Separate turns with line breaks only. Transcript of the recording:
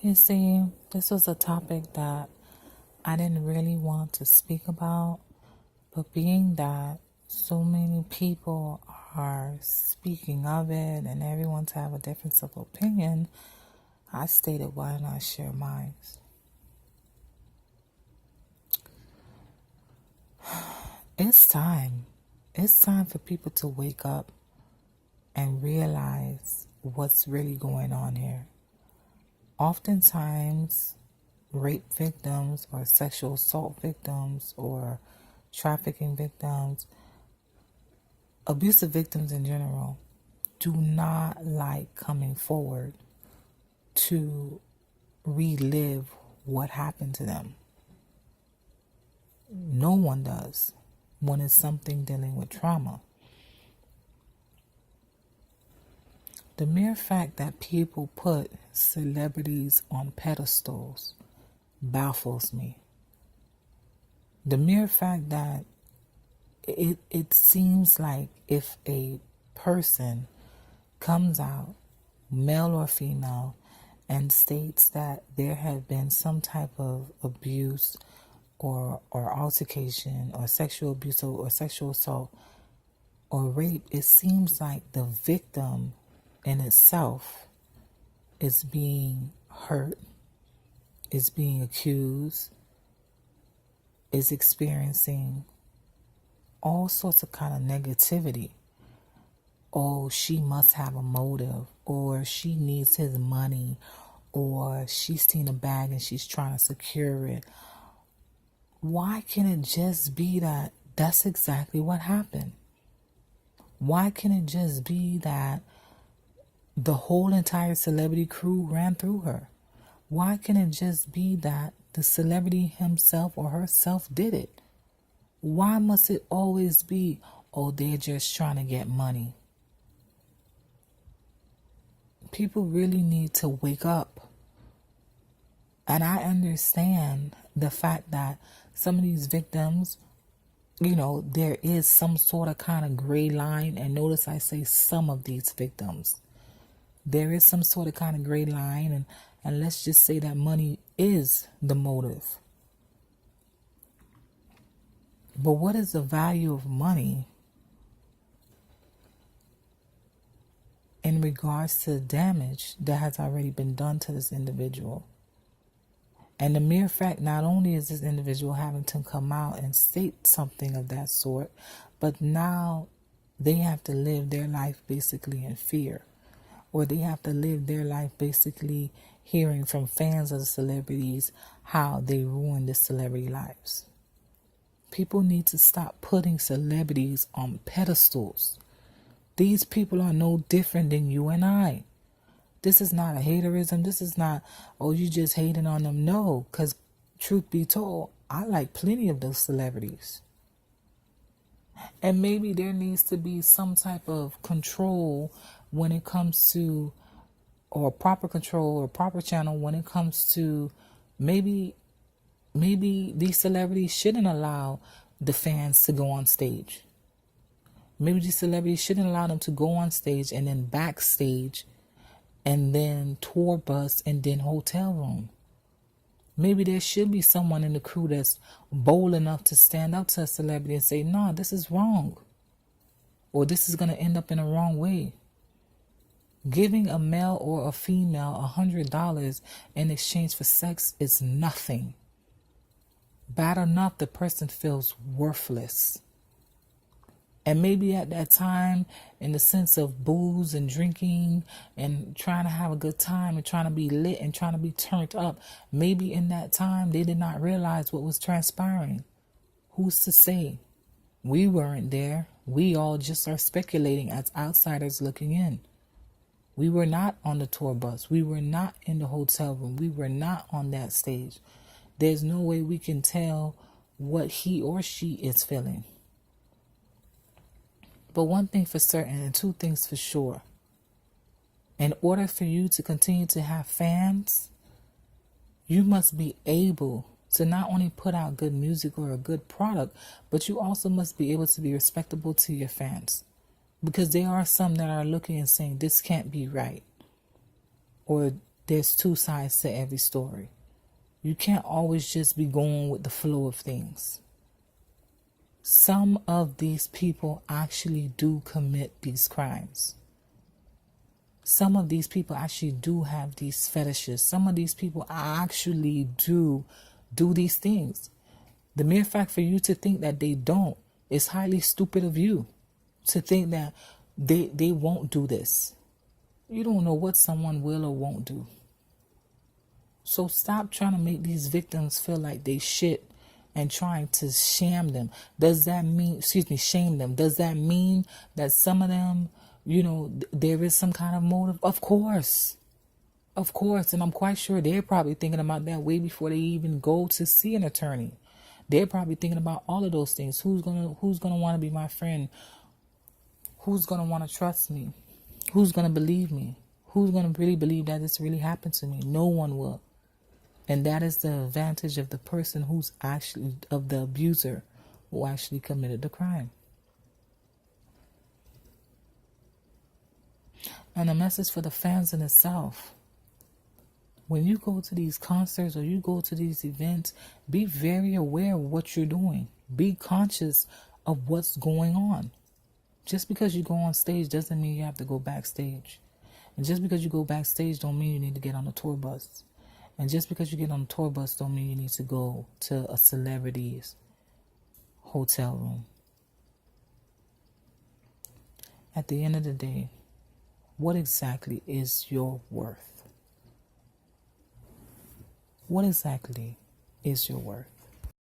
You see, this was a topic that I didn't really want to speak about, but being that so many people are speaking of it and everyone's have a difference of opinion, I stated why not share mine. It's time. It's time for people to wake up and realize what's really going on here. Oftentimes, rape victims or sexual assault victims or trafficking victims, abusive victims in general, do not like coming forward to relive what happened to them. No one does when it's something dealing with trauma. The mere fact that people put celebrities on pedestals baffles me. The mere fact that it seems like if a person comes out, male or female, and states that there have been some type of abuse or altercation or sexual abuse or sexual assault or rape, it seems like the victim in itself is being hurt, is being accused, is experiencing all sorts of kind of negativity. Oh, she must have a motive, or she needs his money, or she's seen a bag and she's trying to secure it. Why can't it just be that that's exactly what happened? Why can't it just be that the whole entire celebrity crew ran through her? Why can't it just be that the celebrity himself or herself did it? Why must it always be, oh, they're just trying to get money? People really need to wake up. And I understand the fact that some of these victims, there is some sort of kind of gray line. And notice I say some of these victims. There is some sort of kind of gray line. And let's just say that money is the motive. But what is the value of money in regards to the damage that has already been done to this individual? And the mere fact, not only is this individual having to come out and state something of that sort, but now they have to live their life basically in fear. Or they have to live their life basically hearing from fans of the celebrities how they ruin the celebrity lives. People need to stop putting celebrities on pedestals. These people are no different than you and I. This is not a haterism. This is not, oh, you just hating on them. No, because truth be told, I like plenty of those celebrities. And maybe there needs to be some type of control when it comes to, or proper control or proper channel when it comes to maybe these celebrities shouldn't allow the fans to go on stage. Maybe these celebrities shouldn't allow them to go on stage and then backstage and then tour bus and then hotel room. Maybe there should be someone in the crew that's bold enough to stand up to a celebrity and say, no, this is wrong. Or this is going to end up in a wrong way. Giving a male or a female $100 in exchange for sex is nothing. Bad enough the person feels worthless. And maybe at that time, in the sense of booze and drinking and trying to have a good time and trying to be lit and trying to be turned up, maybe in that time they did not realize what was transpiring. Who's to say? We weren't there. We all just are speculating as outsiders looking in. We were not on the tour bus. We were not in the hotel room. We were not on that stage. There's no way we can tell what he or she is feeling. But one thing for certain and two things for sure. In order for you to continue to have fans, you must be able to not only put out good music or a good product, but you also must be able to be respectable to your fans. Because there are some that are looking and saying, this can't be right. Or there's two sides to every story. You can't always just be going with the flow of things. Some of these people actually do commit these crimes. Some of these people actually do have these fetishes. Some of these people actually do these things. The mere fact for you to think that they don't is highly stupid of you. To think that they won't do this. You don't know what someone will or won't do. So stop trying to make these victims feel like they shit and trying to shame them. Does that mean, shame them? Does that mean that some of them, there is some kind of motive? Of course. Of course. And I'm quite sure they're probably thinking about that way before they even go to see an attorney. They're probably thinking about all of those things. Who's gonna want to be my friend? Who's gonna want to trust me? Who's gonna believe me? Who's gonna really believe that this really happened to me? No one will. And that is the advantage of the person who's actually, of the abuser who actually committed the crime. And a message for the fans in itself. When you go to these concerts or you go to these events, be very aware of what you're doing. Be conscious of what's going on. Just because you go on stage doesn't mean you have to go backstage. And just because you go backstage don't mean you need to get on a tour bus. And just because you get on a tour bus don't mean you need to go to a celebrity's hotel room. At the end of the day, what exactly is your worth? What exactly is your worth?